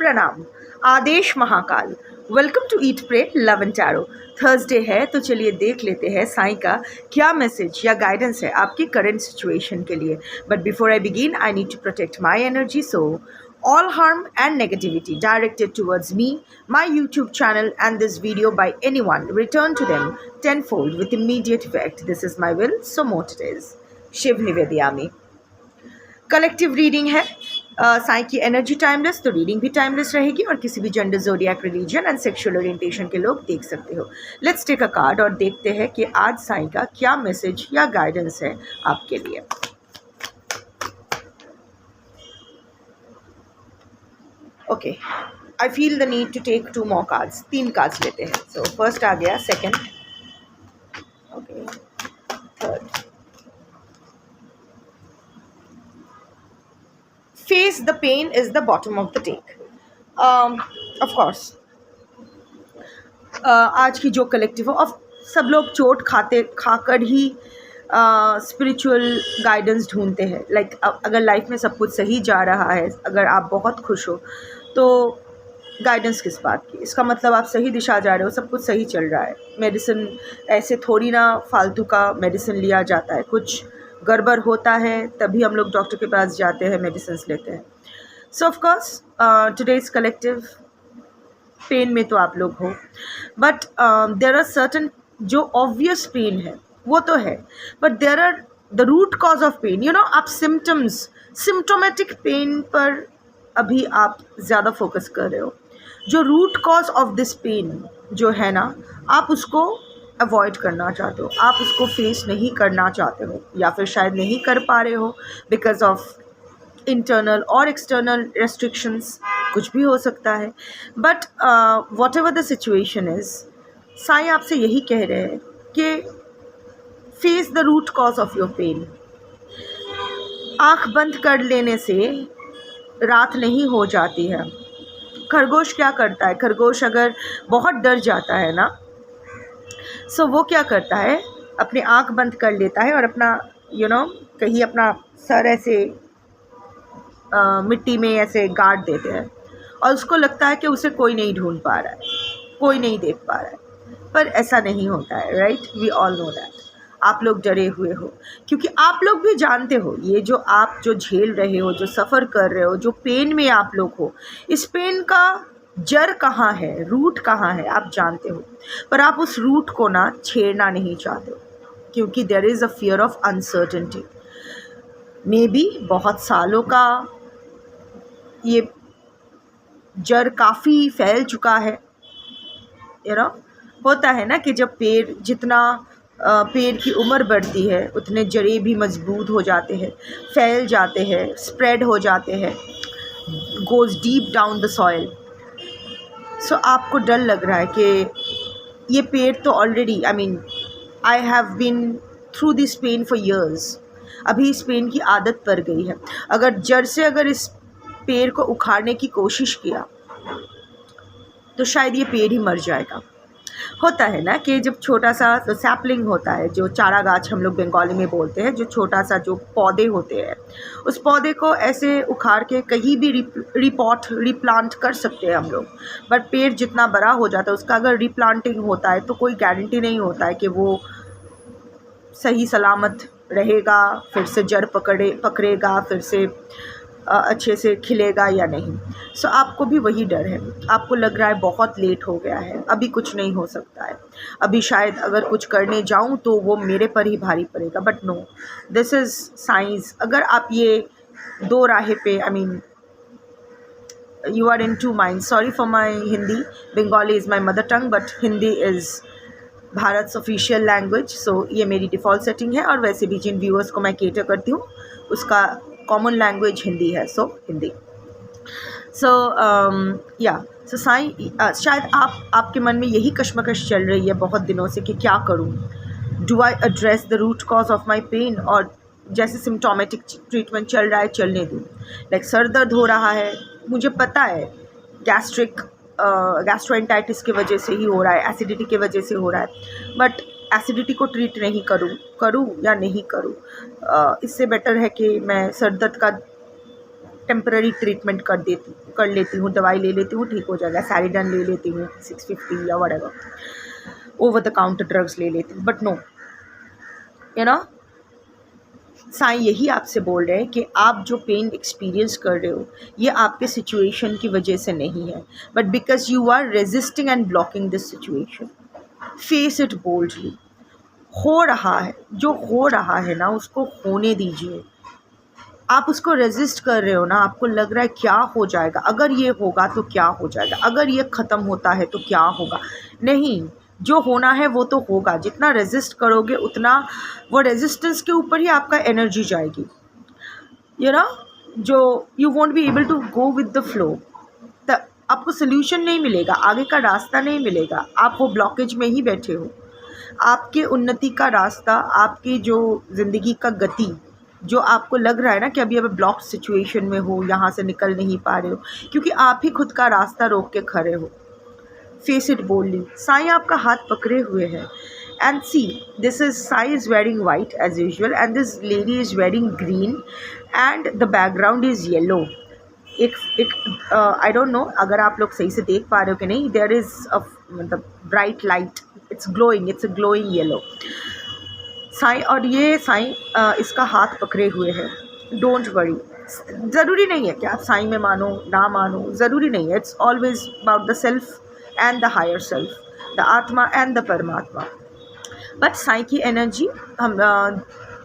प्रणाम। आदेश Mahakal. Welcome to eat pray love and tarot. Thursday है तो चलिए देख लेते हैं साईं का क्या मैसेज या गाइडेंस है आपकी करंट सिचुएशन के लिए। But before I begin I need to protect my energy, so all harm and negativity directed towards me, my YouTube channel and this video by anyone return to them tenfold with immediate effect. This is my will, so mote it is. Shiv Nivediyami। Collective reading है। साईं की energy timeless, तो reading भी timeless रहेगी और किसी भी gender, zodiac, religion and sexual orientation के लोग देख सकते हो। लेट्स टेक अ कार्ड और देखते हैं कि आज साईं का क्या मैसेज या गाइडेंस है आपके लिए। Okay, I feel the need to take 2 more cards. 3 cards लेते हैं। सो फर्स्ट आ गया, second, okay, third. Face the pain is the bottom of the take. Of course, आज की जो कलेक्टिव हो, अब सब लोग चोट खाकर ही स्पिरिचुअल गाइडेंस ढूंढते हैं। लाइक अगर लाइफ में सब कुछ सही जा रहा है, अगर आप बहुत खुश हो, तो गाइडेंस किस बात की? इसका मतलब आप सही दिशा जा रहे हो, सब कुछ सही चल रहा है। मेडिसिन ऐसे थोड़ी ना फालतू का मेडिसिन लिया जाता है। कुछ गड़बड़ होता है तभी हम लोग डॉक्टर के पास जाते हैं, मेडिसिन लेते हैं। So of course today's collective pain में तो आप लोग हो, बट देर आर सर्टन जो ऑब्वियस पेन है वो तो है, but there are the root cause of pain. You know, आप सिम्टोमेटिक पेन पर अभी आप ज़्यादा फोकस कर रहे हो। जो root cause of this pain जो है ना, आप उसको अवॉइड करना चाहते हो, आप उसको फेस नहीं करना चाहते हो, या फिर शायद नहीं कर पा रहे हो बिकॉज ऑफ इंटरनल और एक्सटर्नल रेस्ट्रिक्शंस, कुछ भी हो सकता है। But whatever the situation is, Sai आपसे यही कह रहे हैं कि face the root cause of your pain. आँख बंद कर लेने से रात नहीं हो जाती है। खरगोश क्या करता है? खरगोश अगर बहुत डर जाता है ना, सो वो क्या करता है, अपनी आँख बंद कर लेता है और अपना कहीं अपना सर ऐसे मिट्टी में ऐसे गाड़ देते हैं, और उसको लगता है कि उसे कोई नहीं ढूंढ पा रहा है, कोई नहीं देख पा रहा है। पर ऐसा नहीं होता है, right? We all know that. आप लोग डरे हुए हो क्योंकि आप लोग भी जानते हो ये जो आप जो झेल रहे हो, जो सफ़र कर रहे हो, जो पेन में आप लोग हो, इस पेन का जड़ कहाँ है, रूट कहाँ है, आप जानते हो। पर आप उस रूट को ना छेड़ना नहीं चाहते हो क्योंकि there is a fear of uncertainty. Maybe बहुत सालों का ये जड़ काफ़ी फैल चुका है। होता है ना कि जब पेड़ की उम्र बढ़ती है उतने जड़ें भी मजबूत हो जाते हैं, फैल जाते हैं, स्प्रेड हो जाते हैं, goes deep down the soil. So आपको डर लग रहा है कि ये पेड़ तो already, I have been through this pain for years. अभी इस पेन की आदत पड़ गई है। अगर जड़ से अगर इस पेड़ को उखाड़ने की कोशिश किया तो शायद ये पेड़ ही मर जाएगा। होता है ना कि जब छोटा सा तो सैपलिंग होता है, जो चारा गाछ हम लोग बंगाली में बोलते हैं, जो छोटा सा जो पौधे होते हैं, उस पौधे को ऐसे उखाड़ के कहीं भी रिप्लांट कर सकते हैं हम लोग। बट पेड़ जितना बड़ा हो जाता है, उसका अगर रिप्लांटिंग होता है तो कोई गारंटी नहीं होता है कि वो सही सलामत रहेगा, फिर से जड़ पकड़ेगा, फिर से अच्छे से खिलेगा या नहीं। सो आपको भी वही डर है। आपको लग रहा है बहुत लेट हो गया है, अभी कुछ नहीं हो सकता है, अभी शायद अगर कुछ करने जाऊं तो वो मेरे पर ही भारी पड़ेगा। But no, this is science. अगर आप ये 2 राहें पे, you are in 2 minds। Sorry for my Hindi, Bengali is my mother tongue, but Hindi is Bharat official language. So ये मेरी डिफ़ॉल्ट सेटिंग है, और वैसे भी जिन व्यूअर्स को मैं केटर करती हूँ उसका कॉमन लैंग्वेज हिंदी है, सो हिंदी। सो साईं, शायद आपके मन में यही कश्मकश चल रही है बहुत दिनों से कि क्या करूं, do I address the root cause of my pain, और जैसे सिम्टोमेटिक ट्रीटमेंट चल रहा है चलने दूं। लाइक सर दर्द हो रहा है, मुझे पता है गैस्ट्रोएंटाइटिस की वजह से ही हो रहा है, एसिडिटी की वजह से हो रहा है, बट एसिडिटी को ट्रीट नहीं करूं या नहीं करूं, इससे बेटर है कि मैं सर दर्द का टेम्पररी ट्रीटमेंट कर लेती हूँ, दवाई ले लेती हूँ, ठीक हो जाएगा, सैरिडन ले लेती हूँ 650 या whatever, over the counter drugs ले लेती हूँ, but no, you know, Sai यही आपसे बोल रहे हैं कि आप जो पेन एक्सपीरियंस कर रहे हो ये आपके सिचुएशन की वजह से नहीं है, but because you are resisting and blocking this situation. Face it boldly. हो रहा है, जो हो रहा है ना उसको होने दीजिए। आप उसको रेजिस्ट कर रहे हो ना, आपको लग रहा है क्या हो जाएगा, अगर ये होगा तो क्या हो जाएगा, अगर ये ख़त्म होता है तो क्या होगा। नहीं, जो होना है वो तो होगा। जितना रेजिस्ट करोगे उतना वो रेजिस्टेंस के ऊपर ही आपका एनर्जी जाएगी, यू नो, जो you won't be able to go with the flow. आपको सोल्यूशन नहीं मिलेगा, आगे का रास्ता नहीं मिलेगा, आप वो ब्लॉकेज में ही बैठे हो। आपके उन्नति का रास्ता, आपकी जो ज़िंदगी का गति, जो आपको लग रहा है ना कि अभी ब्लॉक सिचुएशन में हो, यहाँ से निकल नहीं पा रहे हो, क्योंकि आप ही खुद का रास्ता रोक के खड़े हो। Face it boldly. साईं आपका हाथ पकड़े हुए हैं, and see this is, Sai is wearing white as usual and this lady is wearing green and the background is yellow. एक आई डोंट नो अगर आप लोग सही से देख पा रहे हो कि नहीं, देयर इज़ अ मतलब bright light, it's glowing, it's a glowing yellow. Sai, और ये साईं इसका हाथ पकड़े हुए हैं। डोंट वरी, ज़रूरी नहीं है कि आप साईं में मानो ना मानो, ज़रूरी नहीं है। It's always about the self and the higher self, the atma and the paramatma. But Sai की energy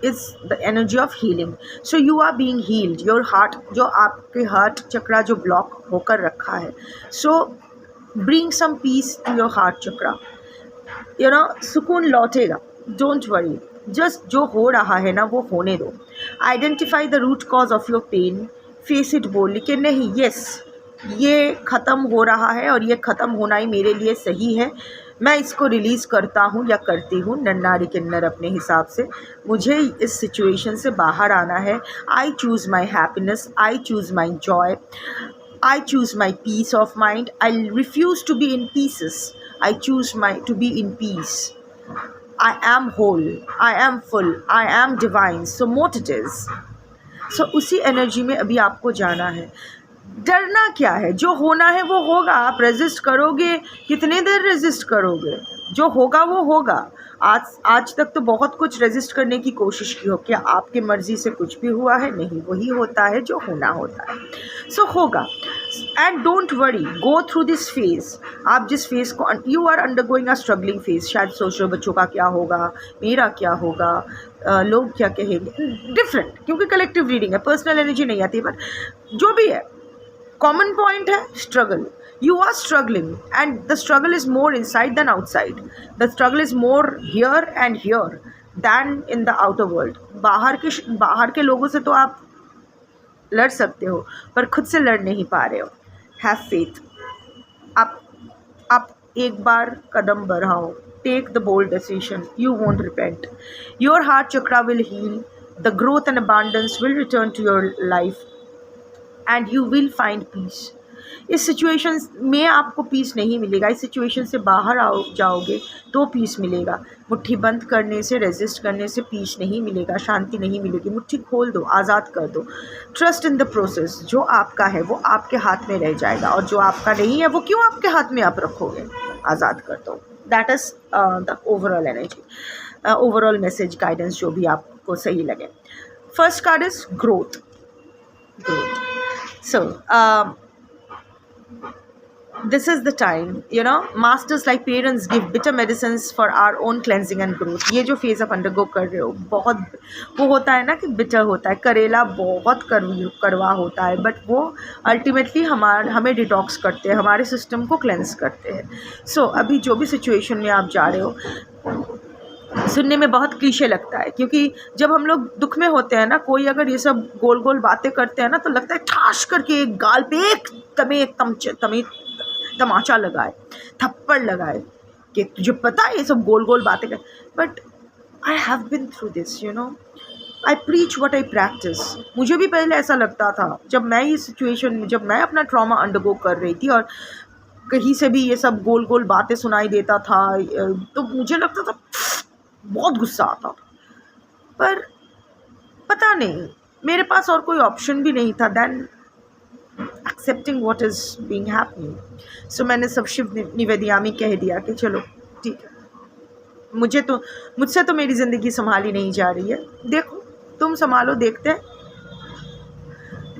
is the energy of healing. So you are being healed. Your heart, जो आपके हार्ट चक्रा जो ब्लॉक होकर रखा है, so bring some peace to your heart chakra, you know, सुकून लौटेगा। Don't worry, just जो हो रहा है ना वो होने दो। Identify the root cause of your pain. Face it बोली कि नहीं, यस, ये ख़त्म हो रहा है और ये ख़त्म होना ही मेरे लिए सही है। मैं इसको रिलीज़ करता हूँ या करती हूँ, नन्नारी किन्नर अपने हिसाब से। मुझे इस सिचुएशन से बाहर आना है। I choose my happiness, I choose my Joy, I choose my peace of mind. I refuse to be in pieces. I choose to be in peace. I am whole. I am full. I am divine. So what it is. So उसी energy में अभी आपको जाना है। डरना क्या है, जो होना है वो होगा। आप रेजिस्ट करोगे, कितने देर रेजिस्ट करोगे, जो होगा वो होगा। आज तक तो बहुत कुछ रेजिस्ट करने की कोशिश की हो, क्या आपकी मर्ज़ी से कुछ भी हुआ है? नहीं, वही होता है जो होना होता है। सो होगा। And don't worry, go through this phase. आप जिस फेज़ को, you are undergoing a struggling phase. शायद सोच रहे हो बच्चों का क्या होगा, मेरा क्या होगा, लोग क्या कहेंगे, डिफरेंट, क्योंकि कलेक्टिव रीडिंग है, पर्सनल एनर्जी नहीं आती। बट जो भी है, कॉमन पॉइंट है struggle. You are struggling and the struggle is more inside than outside. The struggle is more here and here than in the outer world. बाहर के लोगों से तो आप लड़ सकते हो, पर खुद से लड़ नहीं पा रहे हो। Have faith. आप एक बार कदम बढ़ाओ। Take the bold decision. You won't repent. Your heart chakra will heal. The growth and abundance will return to your life and you will find peace. इस सिचुएशन में आपको पीस नहीं मिलेगा। इस सिचुएशन से बाहर जाओगे तो पीस मिलेगा। मुट्ठी बंद करने से, रेजिस्ट करने से पीस नहीं मिलेगा, शांति नहीं मिलेगी। मुट्ठी खोल दो, आज़ाद कर दो। Trust in the process. जो आपका है वो आपके हाथ में रह जाएगा, और जो आपका नहीं है वो क्यों आपके हाथ में आप रखोगे। आज़ाद कर दो। That is the overall energy, overall message, guidance, जो भी आपको सही लगे। First card is growth. So this is the time, you know, masters like parents give bitter medicines for our own cleansing and growth. ये जो phase आप undergo कर रहे हो, बहुत वो होता है ना कि बिटर होता है, करेला बहुत कड़वा होता है, बट वो अल्टीमेटली हमें डिटॉक्स करते हैं, हमारे सिस्टम को क्लेंस करते हैं। सो अभी जो भी सिचुएशन में आप जा रहे हो, सुनने में बहुत क्लीशे लगता है, क्योंकि जब हम लोग दुख में होते हैं ना, कोई अगर ये सब गोल गोल बातें करते हैं ना, तो लगता है ठाश करके एक गाल पे एक तमाचा लगाए, थप्पड़ लगाए कि तुझे पता है ये सब गोल गोल बातें कर। But I have been through this, you know, I preach what I practice. मुझे भी पहले ऐसा लगता था, जब मैं इस सिचुएशन में, जब मैं अपना ट्रॉमा अंडरगो कर रही थी और कहीं से भी ये सब गोल गोल बातें सुनाई देता था, तो मुझे लगता था, बहुत गुस्सा आता था। पर पता नहीं, मेरे पास और कोई ऑप्शन भी नहीं था then accepting what is being happening. So मैंने सब शिव निवेदियामी कह दिया कि चलो ठीक है, मुझसे तो मेरी ज़िंदगी संभाली नहीं जा रही है, देखो तुम संभालो, देखते हैं.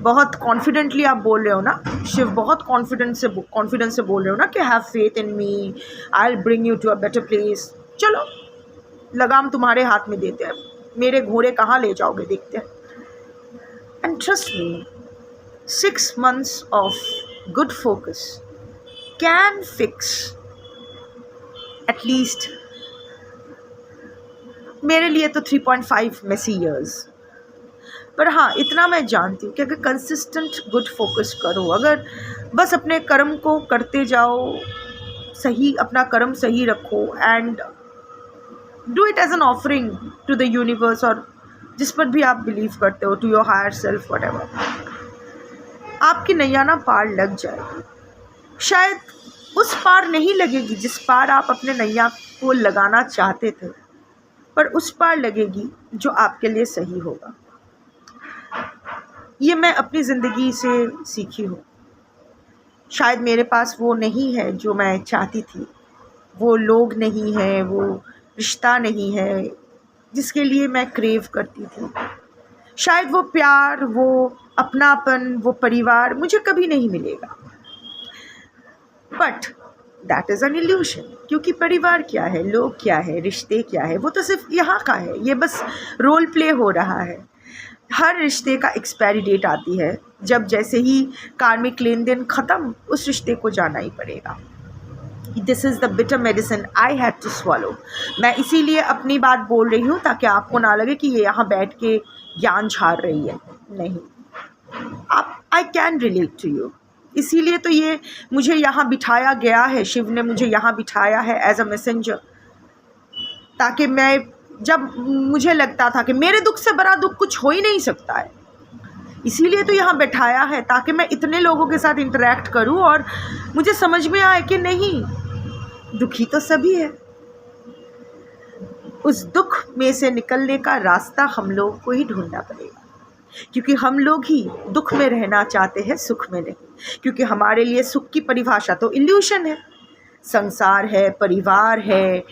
बहुत कॉन्फिडेंटली आप बोल रहे हो ना शिव, बहुत कॉन्फिडेंस से बोल रहे हो ना कि have faith in me, I will bring you to a better place. चलो लगाम तुम्हारे हाथ में देते हैं, मेरे घोड़े कहाँ ले जाओगे देखते हैं. And trust me, 6 months of good focus can fix at least, मेरे लिए तो 3.5 messy years. पर हाँ, इतना मैं जानती हूँ कि अगर कंसिस्टेंट गुड फोकस करो, अगर बस अपने कर्म को करते जाओ, सही अपना कर्म सही रखो and do it as an offering to the universe, और जिस पर भी आप बिलीव करते हो, to your higher self, whatever, आपकी नैया ना पार लग जाएगी. शायद उस पार नहीं लगेगी जिस पार आप अपने नैया को लगाना चाहते थे, पर उस पार लगेगी जो आपके लिए सही होगा. ये मैं अपनी ज़िंदगी से सीखी हूँ. शायद मेरे पास वो नहीं है जो मैं चाहती थी, वो लोग नहीं है, वो रिश्ता नहीं है जिसके लिए मैं क्रेव करती थी. शायद वो प्यार, वो अपनापन, वो परिवार मुझे कभी नहीं मिलेगा. But that is an illusion, क्योंकि परिवार क्या है, लोग क्या है, रिश्ते क्या है, वो तो सिर्फ यहाँ का है. ये बस रोल प्ले हो रहा है. हर रिश्ते का एक्सपायरी डेट आती है, जब जैसे ही कार्मिक लेन देन ख़त्म, उस रिश्ते को जाना ही पड़ेगा. This is the bitter medicine I had to swallow. मैं इसीलिए अपनी बात बोल रही हूँ ताकि आपको ना लगे कि ये यहाँ बैठ के ज्ञान झाड़ रही है. नहीं, आप, I can relate to you. इसीलिए तो ये मुझे यहाँ बिठाया गया है, शिव ने मुझे यहाँ बिठाया है एज अ मैसेंजर, ताकि मैं, जब मुझे लगता था कि मेरे दुख से बड़ा दुख कुछ हो ही नहीं सकता है, इसीलिए तो यहाँ बैठाया है ताकि मैं इतने लोगों के साथ इंटरेक्ट करूँ और मुझे समझ में आए कि नहीं, दुखी तो सभी है. उस दुख में से निकलने का रास्ता हम लोग को ही ढूंढना पड़ेगा, क्योंकि हम लोग ही दुख में रहना चाहते हैं, सुख में नहीं. क्योंकि हमारे लिए सुख की परिभाषा तो इल्यूशन है. संसार है, परिवार है,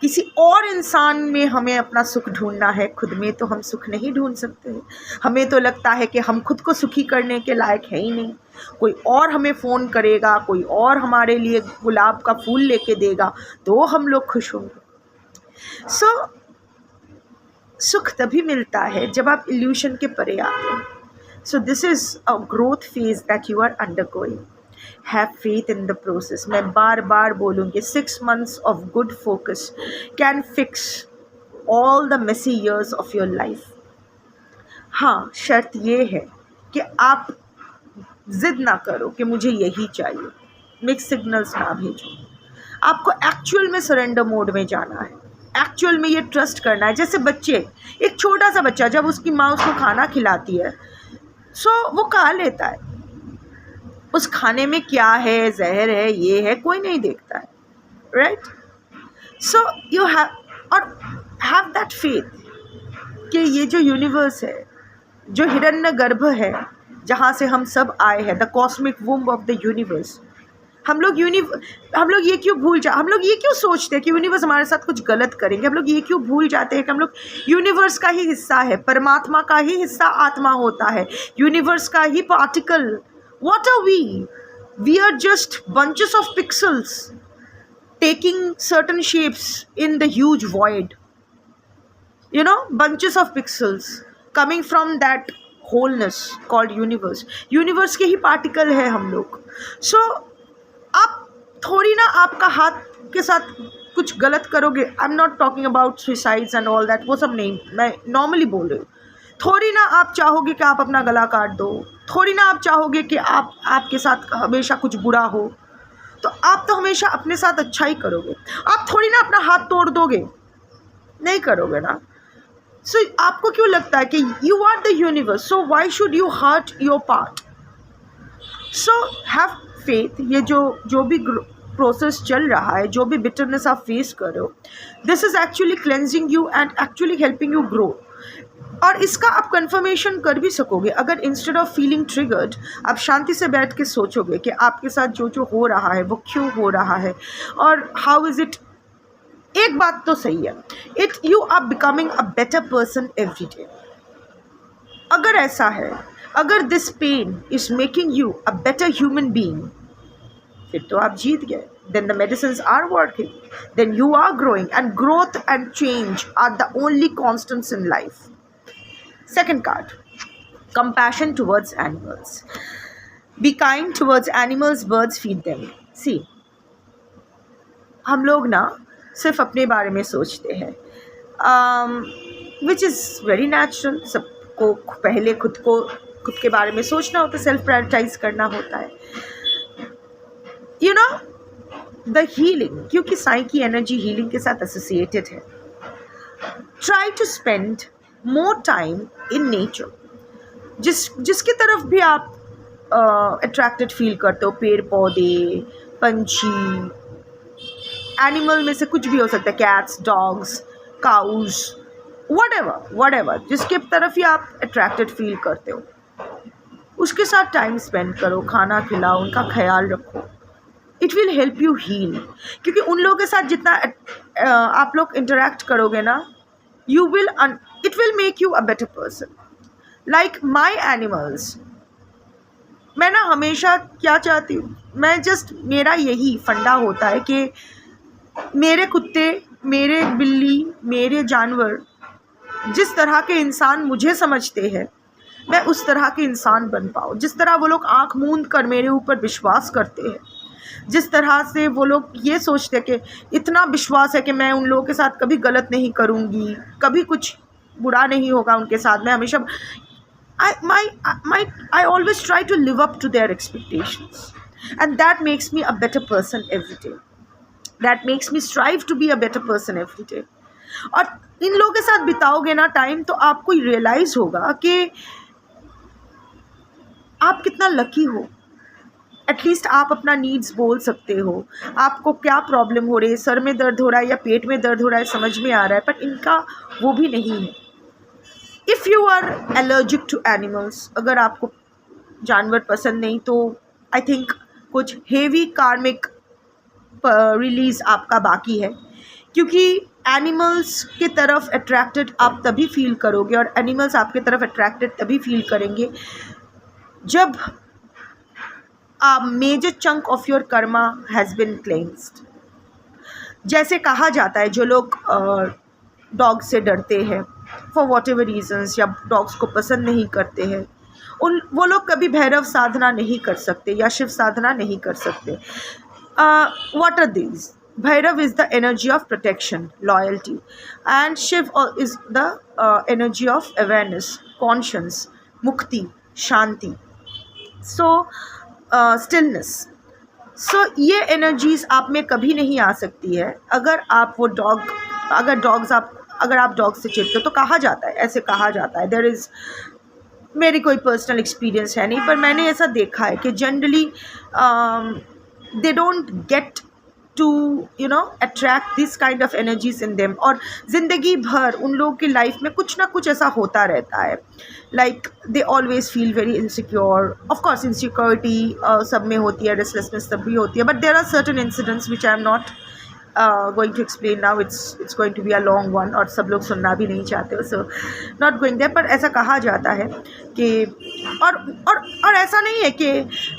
किसी और इंसान में हमें अपना सुख ढूंढना है, खुद में तो हम सुख नहीं ढूंढ सकते हैं. हमें तो लगता है कि हम खुद को सुखी करने के लायक है ही नहीं. कोई और हमें फ़ोन करेगा, कोई और हमारे लिए गुलाब का फूल लेके देगा तो हम लोग खुश होंगे. सुख तभी मिलता है जब आप इल्यूशन के परे आते हैं. So this is a growth phase that you are undergoing. Have faith in the process. मैं बार बार बोलूँगी, 6 months of good focus can fix all the messy years of your life. हाँ, शर्त ये है कि आप ज़िद ना करो कि मुझे यही चाहिए, मिक्स सिग्नल्स ना भेजो. आपको एक्चुअल में सरेंडर मोड में जाना है, एक्चुअल में ये ट्रस्ट करना है. जैसे बच्चे, एक छोटा सा बच्चा जब उसकी माँ उसको खाना खिलाती है, वो खा लेता है. उस खाने में क्या है, जहर है, ये है, कोई नहीं देखता है, right. So you have that faith कि ये जो यूनिवर्स है, जो हिरण्य गर्भ है, जहाँ से हम सब आए हैं, the cosmic womb of the universe. हम लोग ये क्यों सोचते हैं कि यूनिवर्स हमारे साथ कुछ गलत करेंगे. हम लोग ये क्यों भूल जाते हैं कि हम लोग यूनिवर्स का ही हिस्सा है, परमात्मा का ही हिस्सा आत्मा होता है, यूनिवर्स का ही particle. What are we? We are just bunches of pixels taking certain shapes in the huge void. You know, bunches of pixels coming from that wholeness called universe. Universe के ही particle है हम लोग. So, आप थोड़ी ना आपका हाथ के साथ कुछ गलत करोगे. I'm not talking about suicides and all that. वो सब नहीं, मैं normally बोल रही हूँ. थोड़ी ना आप चाहोगे कि आप अपना गला काट दो. थोड़ी ना आप चाहोगे कि आपके साथ हमेशा कुछ बुरा हो. तो आप तो हमेशा अपने साथ अच्छा ही करोगे. आप थोड़ी ना अपना हाथ तोड़ दोगे, नहीं करोगे ना. सो आपको क्यों लगता है कि you are the universe, so why should you hurt your part. So have faith. ये जो भी प्रोसेस चल रहा है, जो भी बिटरनेस आप फेस कर रहे हो, this is actually cleansing you and actually helping you grow. और इसका आप कंफर्मेशन कर भी सकोगे अगर इंस्टेड ऑफ फीलिंग ट्रिगर्ड आप शांति से बैठ के सोचोगे कि आपके साथ जो जो हो रहा है वो क्यों हो रहा है और हाउ इज़ इट। एक बात तो सही है, it you are becoming a better person every day. अगर ऐसा है, अगर this pain is making you a better human being, फिर तो आप जीत गए। Then the medicines are working, then you are growing, and growth and change are the only constants in life. Second card, compassion towards animals. Be kind towards animals, birds, feed them. See, हम लोग ना सिर्फ अपने बारे में सोचते हैं, which is very natural. सबको पहले खुद के बारे में सोचना होता है, सेल्फ प्रायोरिटाइज करना होता है, यू नो द हीलिंग, क्योंकि साई की एनर्जी हीलिंग के साथ एसोसिएटेड है। Try to spend more time in nature. जिसकी तरफ भी आप अट्रैक्टेड फील करते हो, पेड़ पौधे, पंछी, एनिमल में से कुछ भी हो सकता है, कैट्स, डॉग्स, काउज, whatever, जिसके तरफ ही आप अट्रैक्टेड फील करते हो, उसके साथ टाइम स्पेंड करो, खाना खिलाओ, उनका ख्याल रखो। It will help you heal, क्योंकि उन लोगों के साथ जितना आप लोग इंटरेक्ट करोगे ना, it will make you a better person. Like my animals, मैं ना हमेशा क्या चाहती हूँ, मेरा यही फंडा होता है कि मेरे कुत्ते, मेरे बिल्ली, मेरे जानवर जिस तरह के इंसान मुझे समझते हैं, मैं उस तरह के इंसान बन पाऊँ। जिस तरह वो लोग आँख मूंद कर मेरे ऊपर विश्वास करते हैं, जिस तरह से वो लोग ये सोचते हैं कि इतना विश्वास है कि मैं उन लोगों के साथ कभी गलत नहीं करूँगी, कभी कुछ बुरा नहीं होगा उनके साथ, मैं हमेशा I always try to live up to their expectations, and that makes me a better person every day. That makes me strive to be a better person every day. और इन लोगों के साथ बिताओगे ना टाइम, तो आपको रियलाइज़ होगा कि आप कितना लकी हो। एटलीस्ट आप अपना नीड्स बोल सकते हो, आपको क्या प्रॉब्लम हो रही है, सर में दर्द हो रहा है या पेट में दर्द हो रहा है, समझ में आ रहा है, पर इनका वो भी नहीं है। If you are allergic to animals, अगर आपको जानवर पसंद नहीं, तो आई थिंक कुछ हेवी कार्मिक रिलीज़ आपका बाकी है, क्योंकि एनिमल्स की तरफ अट्रैक्टेड आप तभी फील करोगे और एनिमल्स आपके तरफ अट्रैक्टेड तभी फील करेंगे जब major chunk of your karma has been cleansed. जैसे कहा जाता है, जो लोग डॉग से डरते हैं फॉर वॉट एवर रीजन्स, या डॉग्स को पसंद नहीं करते हैं, वो लोग कभी भैरव साधना नहीं कर सकते या शिव साधना नहीं कर सकते। What are these? Bhairav is the energy of protection, loyalty, and Shiv is the energy of awareness, conscience, mukti, shanti, so stillness. So ये energies आप में कभी नहीं आ सकती है अगर आप अगर आप डॉग से चिढ़ते हो। तो कहा जाता है, ऐसे कहा जाता है, देयर इज़, मेरी कोई पर्सनल एक्सपीरियंस है नहीं, पर मैंने ऐसा देखा है कि generally they don't get to attract this kind of energies in them, और ज़िंदगी भर उन लोगों की लाइफ में कुछ ना कुछ ऐसा होता रहता है। Like they always feel very insecure. Of course insecurity सब में होती है, रेस्टलेसनेस सब भी होती है, but there are certain incidents which I am not going to explain now, it's going to be a long one, और सब लोग सुनना भी नहीं चाहते हो, सो नॉट गोइंग देयर। पर ऐसा कहा जाता है कि और ऐसा नहीं है कि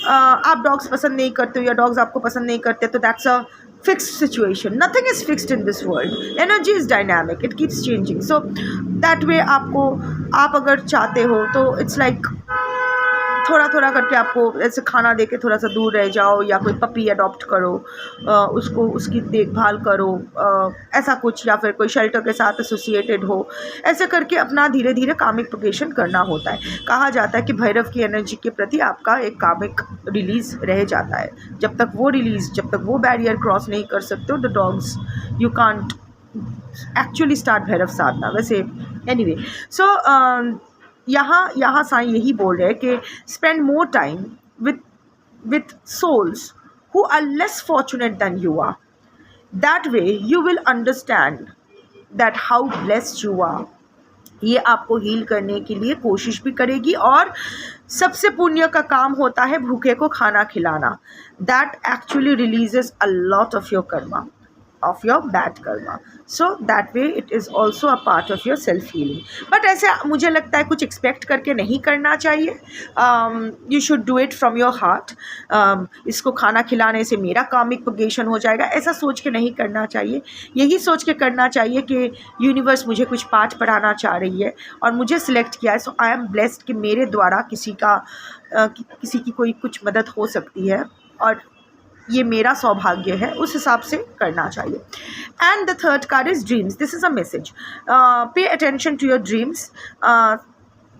आप डॉग्स पसंद नहीं करते हो या डॉग्स आपको पसंद नहीं करते, तो that's a fixed situation. Nothing is fixed in this world, energy is dynamic, it keeps changing. So that way आप अगर चाहते हो तो इट्स लाइक थोड़ा थोड़ा करके आपको ऐसे खाना दे के थोड़ा सा दूर रह जाओ, या कोई पपी अडॉप्ट करो, उसकी देखभाल करो, ऐसा कुछ, या फिर कोई शेल्टर के साथ एसोसिएटेड हो, ऐसे करके अपना धीरे धीरे कामिक प्रोग्रेशन करना होता है। कहा जाता है कि भैरव की एनर्जी के प्रति आपका एक कामिक रिलीज़ रह जाता है। जब तक वो बैरियर क्रॉस नहीं कर सकते हो, the dogs, you can't actually start Bhairav साधना। वैसे एनीवे, सो यहाँ साईं यही बोल रहे हैं कि spend more time with souls who are less fortunate than you are. That way you will understand that how blessed you are. ये आपको हील करने के लिए कोशिश भी करेगी। और सबसे पुण्य का काम होता है भूखे को खाना खिलाना। That actually releases a lot of your Karma, of your bad karma, so that way it is also a part of your self healing। but ऐसे मुझे लगता है कुछ एक्सपेक्ट करके नहीं करना चाहिए। you should do it from your heart। इसको खाना खिलाने से मेरा कार्मिक प्रोग्रेशन हो जाएगा, ऐसा सोच के नहीं करना चाहिए। यही सोच के करना चाहिए कि यूनिवर्स मुझे कुछ पाठ पढ़ाना चाह रही है और मुझे सिलेक्ट किया है, सो आई एम ब्लेस्ड कि मेरे द्वारा किसी की कोई कुछ मदद हो सकती है और ये मेरा सौभाग्य है, उस हिसाब से करना चाहिए। And the third card is dreams. This is a message, pay attention to your dreams.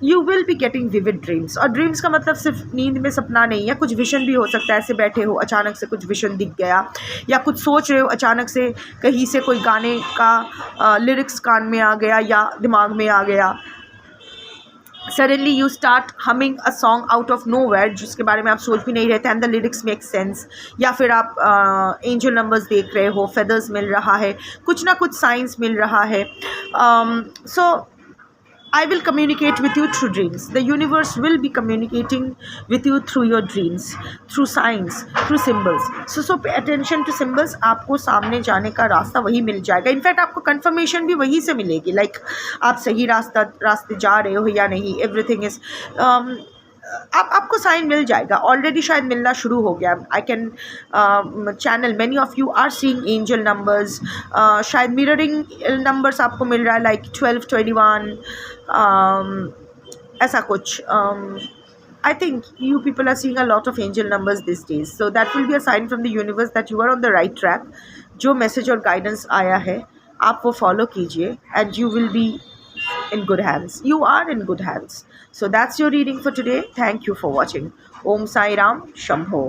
You will be getting vivid dreams. और ड्रीम्स का मतलब सिर्फ नींद में सपना नहीं है, कुछ विजन भी हो सकता है। ऐसे बैठे हो, अचानक से कुछ विजन दिख गया, या कुछ सोच रहे हो, अचानक से कहीं से कोई गाने का लिरिक्स कान में आ गया या दिमाग में आ गया। Suddenly you start humming a song out of nowhere, जिसके बारे में आप सोच भी नहीं रहे थे, and the lyrics make sense. या फिर आप एंजल नंबर्स देख रहे हो, फेदर्स मिल रहा है, कुछ ना कुछ साइंस मिल रहा है। सो I will communicate with you through dreams. The universe will be communicating with you through your dreams, through signs, through symbols. So pay attention to symbols. आपको सामने जाने का रास्ता वही मिल जाएगा। इनफैक्ट आपको कंफर्मेशन भी वही से मिलेगी, लाइक आप सही रास्ते जा रहे हो या नहीं। एवरीथिंग इज आपको साइन मिल जाएगा, ऑलरेडी शायद मिलना शुरू हो गया। I can channel many of you are seeing angel numbers. शायद मिररिंग नंबर्स आपको मिल रहा है, लाइक 12, 21, ऐसा कुछ। I think you people are seeing a lot of angel numbers these days, so that will be a sign from the universe that you are on the right track। जो message और guidance आया है आप वो follow कीजिए, and you will be in good hands. You are in good hands. So that's your reading for today. Thank you for watching. Om Sai Ram, Shambho।